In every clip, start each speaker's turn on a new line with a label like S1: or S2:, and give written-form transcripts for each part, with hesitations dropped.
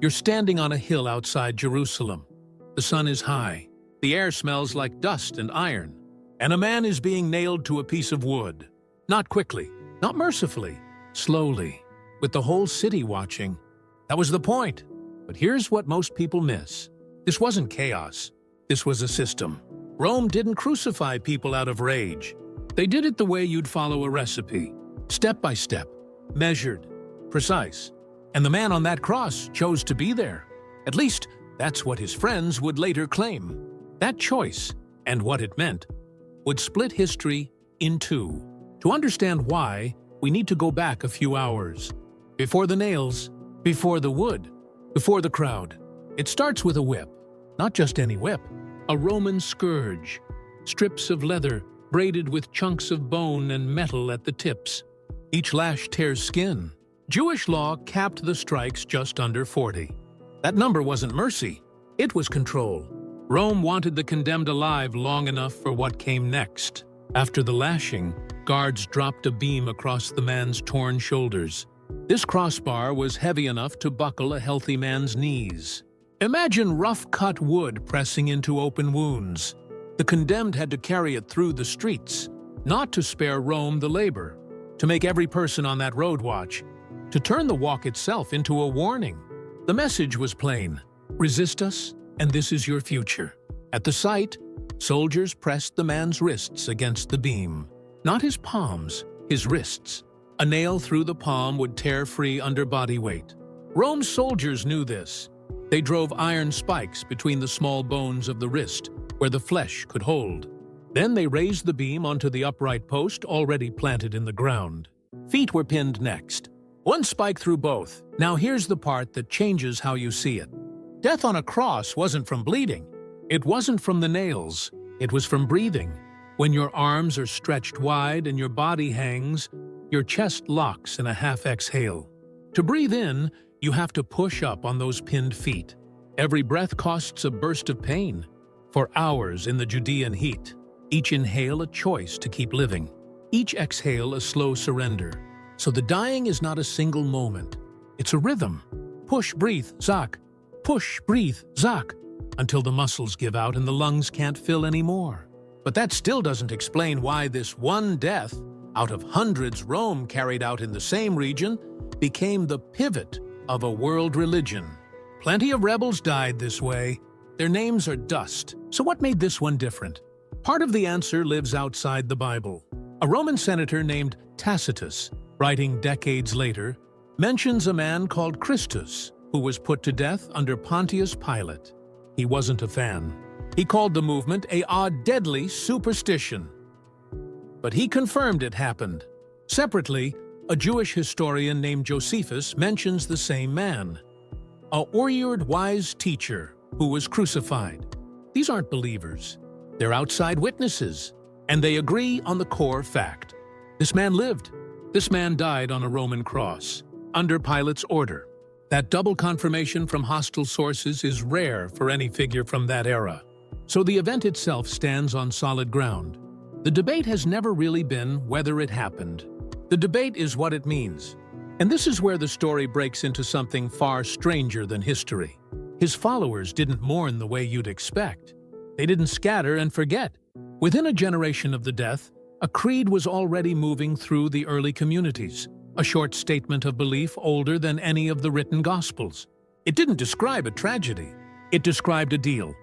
S1: You're standing on a hill outside Jerusalem. The sun is high. The air smells like dust and iron. And a man is being nailed to a piece of wood. Not quickly, not mercifully, slowly, with the whole city watching. That was the point. But here's what most people miss. This wasn't chaos. This was a system. Rome didn't crucify people out of rage. They did it the way you'd follow a recipe. Step by step, measured, precise. And the man on that cross chose to be there. At least, that's what his friends would later claim. That choice, and what it meant, would split history in two. To understand why, we need to go back a few hours. Before the nails, before the wood, before the crowd. It starts with a whip. Not just any whip. A Roman scourge. Strips of leather, braided with chunks of bone and metal at the tips. Each lash tears skin. Jewish law capped the strikes just under 40. That number wasn't mercy. It was control. Rome wanted the condemned alive long enough for what came next. After the lashing, guards dropped a beam across the man's torn shoulders. This crossbar was heavy enough to buckle a healthy man's knees. Imagine rough-cut wood pressing into open wounds. The condemned had to carry it through the streets, not to spare Rome the labor, to make every person on that road watch, to turn the walk itself into a warning. The message was plain: resist us, and this is your future. At the sight, soldiers pressed the man's wrists against the beam. Not his palms, his wrists. A nail through the palm would tear free under body weight. Rome's soldiers knew this. They drove iron spikes between the small bones of the wrist, where the flesh could hold. Then they raised the beam onto the upright post already planted in the ground. Feet were pinned next. One spike through both. Now here's the part that changes how you see it. Death on a cross wasn't from bleeding. It wasn't from the nails. It was from breathing. When your arms are stretched wide and your body hangs, your chest locks in a half exhale. To breathe in, you have to push up on those pinned feet. Every breath costs a burst of pain. For hours in the Judean heat, each inhale a choice to keep living. Each exhale a slow surrender. So the dying is not a single moment. It's a rhythm. Push, breathe, zack. Push, breathe, zack. Until the muscles give out and the lungs can't fill anymore. But that still doesn't explain why this one death, out of hundreds Rome carried out in the same region, became the pivot of a world religion. Plenty of rebels died this way. Their names are dust. So what made this one different? Part of the answer lives outside the Bible. A Roman senator named Tacitus, writing decades later, mentions a man called Christus, who was put to death under Pontius Pilate. He wasn't a fan. He called the movement a deadly superstition. But he confirmed it happened. Separately, a Jewish historian named Josephus mentions the same man, a warrior wise teacher who was crucified. These aren't believers. They're outside witnesses, and they agree on the core fact. This man lived. This man died on a Roman cross, under Pilate's order. That double confirmation from hostile sources is rare for any figure from that era. So the event itself stands on solid ground. The debate has never really been whether it happened. The debate is what it means. And this is where the story breaks into something far stranger than history. His followers didn't mourn the way you'd expect. They didn't scatter and forget. Within a generation of the death, a creed was already moving through the early communities, a short statement of belief older than any of the written Gospels. It didn't describe a tragedy. It described a deal.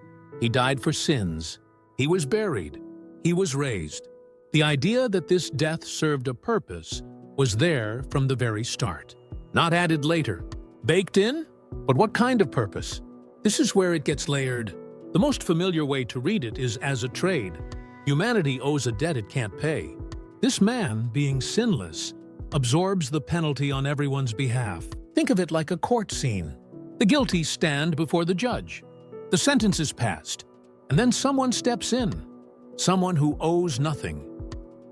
S1: He died for sins. He was buried. He was raised. The idea that this death served a purpose was there from the very start. Not added later. Baked in? But what kind of purpose? This is where it gets layered. The most familiar way to read it is as a trade. Humanity owes a debt it can't pay. This man, being sinless, absorbs the penalty on everyone's behalf. Think of it like a court scene. The guilty stand before the judge. The sentence is passed, and then someone steps in. Someone who owes nothing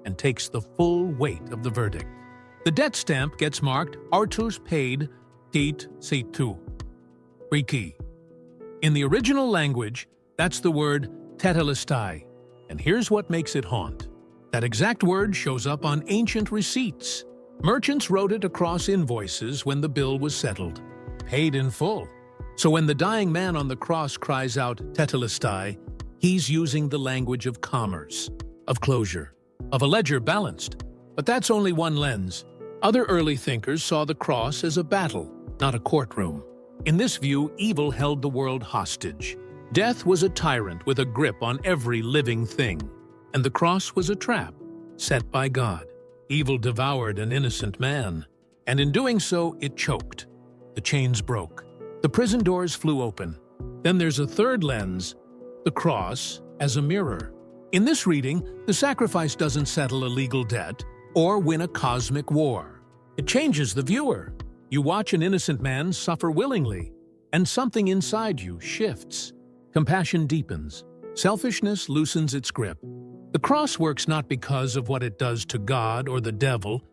S1: and takes the full weight of the verdict. The debt stamp gets marked Artus paid tit situ. Riki. In the original language, that's the word tetelestai, and here's what makes it haunt. That exact word shows up on ancient receipts. Merchants wrote it across invoices when the bill was settled. Paid in full. So when the dying man on the cross cries out, tetelestai, he's using the language of commerce, of closure, of a ledger balanced. But that's only one lens. Other early thinkers saw the cross as a battle, not a courtroom. In this view, evil held the world hostage. Death was a tyrant with a grip on every living thing, and the cross was a trap set by God. Evil devoured an innocent man, and in doing so, it choked. The chains broke. The prison doors flew open. Then there's a third lens, the cross as a mirror. In this reading, the sacrifice doesn't settle a legal debt or win a cosmic war. It changes the viewer. You watch an innocent man suffer willingly, and something inside you shifts. Compassion deepens. Selfishness loosens its grip. The cross works not because of what it does to God or the devil,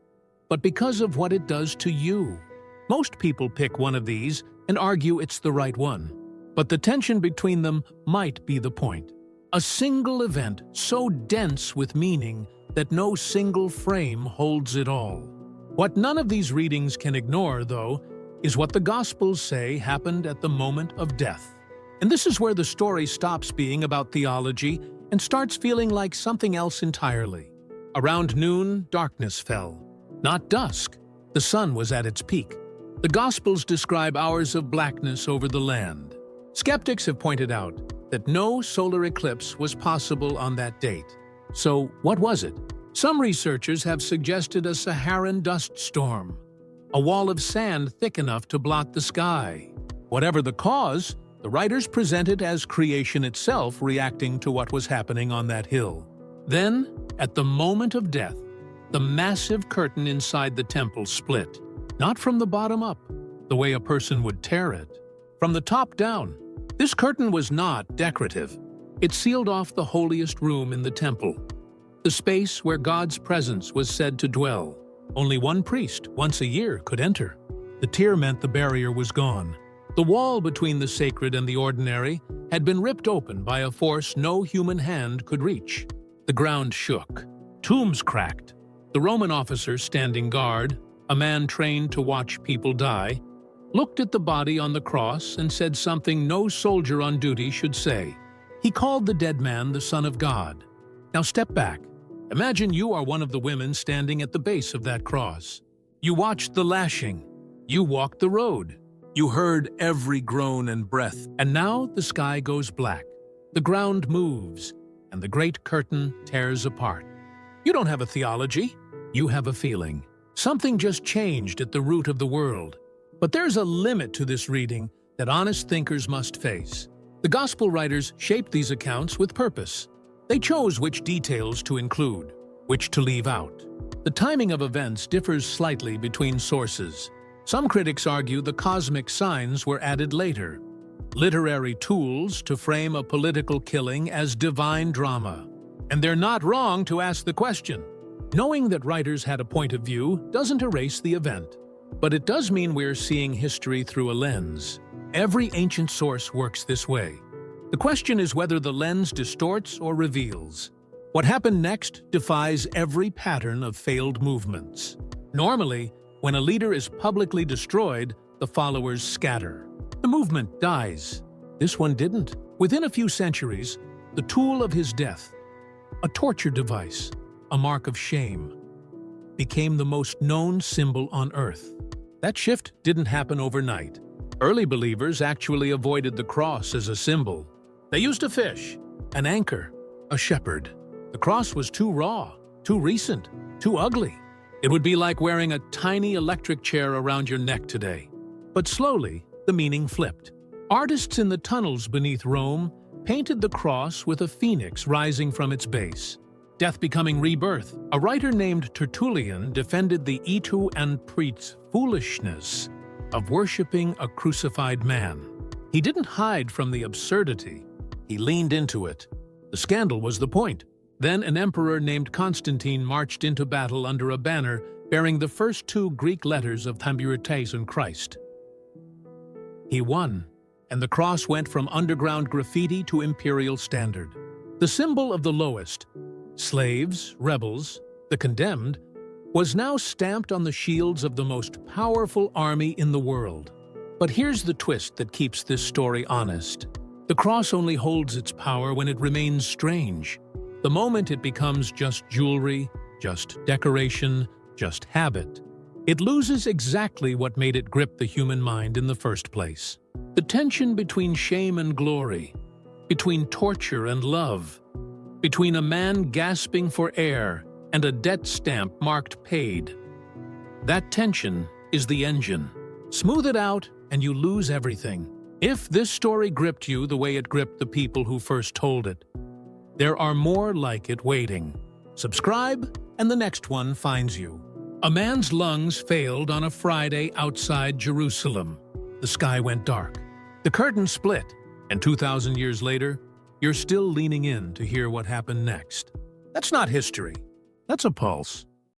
S1: but because of what it does to you. Most people pick one of these and argue it's the right one. But the tension between them might be the point. A single event so dense with meaning that no single frame holds it all. What none of these readings can ignore, though, is what the Gospels say happened at the moment of death. And this is where the story stops being about theology and starts feeling like something else entirely. Around noon, darkness fell. Not dusk. The sun was at its peak. The Gospels describe hours of blackness over the land. Skeptics have pointed out that no solar eclipse was possible on that date. So, what was it? Some researchers have suggested a Saharan dust storm, a wall of sand thick enough to blot the sky. Whatever the cause, the writers present it as creation itself reacting to what was happening on that hill. Then, at the moment of death, the massive curtain inside the temple split, not from the bottom up, the way a person would tear it, from the top down. This curtain was not decorative. It sealed off the holiest room in the temple, the space where God's presence was said to dwell. Only one priest, once a year, could enter. The tear meant the barrier was gone. The wall between the sacred and the ordinary had been ripped open by a force no human hand could reach. The ground shook. Tombs cracked. The Roman officer standing guard, a man trained to watch people die, looked at the body on the cross and said something no soldier on duty should say. He called the dead man the Son of God. Now step back. Imagine you are one of the women standing at the base of that cross. You watched the lashing. You walked the road. You heard every groan and breath, and now the sky goes black. The ground moves, and the great curtain tears apart. You don't have a theology. You have a feeling. Something just changed at the root of the world. But there's a limit to this reading that honest thinkers must face. The Gospel writers shaped these accounts with purpose. They chose which details to include, which to leave out. The timing of events differs slightly between sources. Some critics argue the cosmic signs were added later, literary tools to frame a political killing as divine drama. And they're not wrong to ask the question. Knowing that writers had a point of view doesn't erase the event, but it does mean we're seeing history through a lens. Every ancient source works this way. The question is whether the lens distorts or reveals. What happened next defies every pattern of failed movements. Normally, when a leader is publicly destroyed, the followers scatter. The movement dies. This one didn't. Within a few centuries, the tool of his death, a torture device, a mark of shame, became the most known symbol on earth. That shift didn't happen overnight. Early believers actually avoided the cross as a symbol. They used a fish, an anchor, a shepherd. The cross was too raw, too recent, too ugly. It would be like wearing a tiny electric chair around your neck today. But slowly, the meaning flipped. Artists in the tunnels beneath Rome painted the cross with a phoenix rising from its base, death becoming rebirth. A writer named Tertullian defended the itu and priests' foolishness of worshipping a crucified man. He didn't hide from the absurdity. He leaned into it. The scandal was the point. Then an emperor named Constantine marched into battle under a banner bearing the first two Greek letters of Tamburetaison Christ. He won, and the cross went from underground graffiti to imperial standard. The symbol of the lowest, slaves, rebels, the condemned, was now stamped on the shields of the most powerful army in the world. But here's the twist that keeps this story honest. The cross only holds its power when it remains strange. The moment it becomes just jewelry, just decoration, just habit, it loses exactly what made it grip the human mind in the first place. The tension between shame and glory, between torture and love, between a man gasping for air and a debt stamp marked paid. That tension is the engine. Smooth it out and you lose everything. If this story gripped you the way it gripped the people who first told it, there are more like it waiting. Subscribe and the next one finds you. A man's lungs failed on a Friday outside Jerusalem. The sky went dark. The curtain split, and 2,000 years later, you're still leaning in to hear what happened next. That's not history. That's a pulse.